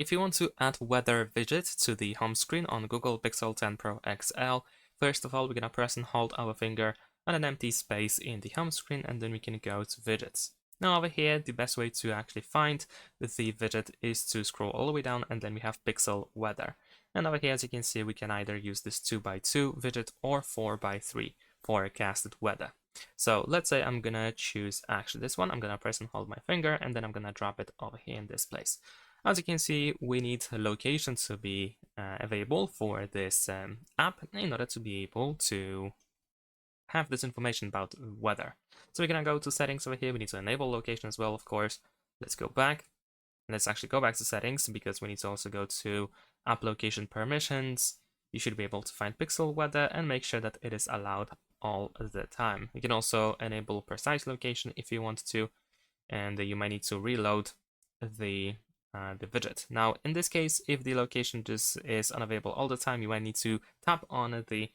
If you want to add weather widget to the home screen on Google Pixel 10 Pro XL, first of all, we're going to press and hold our finger on an empty space in the home screen, and then we can go to widgets. Now over here, the best way to actually find the widget is to scroll all the way down, and then we have pixel weather. And over here, as you can see, we can either use this 2x2 widget or 4x3 forecasted weather. So let's say I'm gonna choose actually this one. I'm gonna press and hold my finger, and then I'm gonna drop it over here in this place. As you can see, we need a location to be available for this app in order to be able to have this information about weather. So we're gonna go to settings over here. We need to enable location as well, of course. Let's go back. Let's actually go back to settings because we need to also go to app location permissions. You should be able to find pixel weather and make sure that it is allowed all the time. You can also enable precise location if you want to, and you might need to reload the widget. Now, in this case, if the location just is unavailable all the time, you might need to tap on the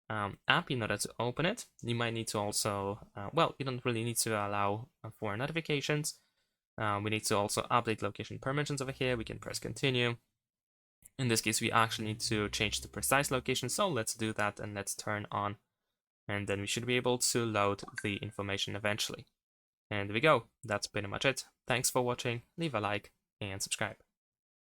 app in order to open it. You might need to also, well, you don't really need to allow for notifications. We need to also update location permissions over here. We can press continue. In this case, we actually need to change the precise location, so let's do that and let's turn on, and then we should be able to load the information eventually. And there we go. That's pretty much it. Thanks for watching. Leave a like and subscribe.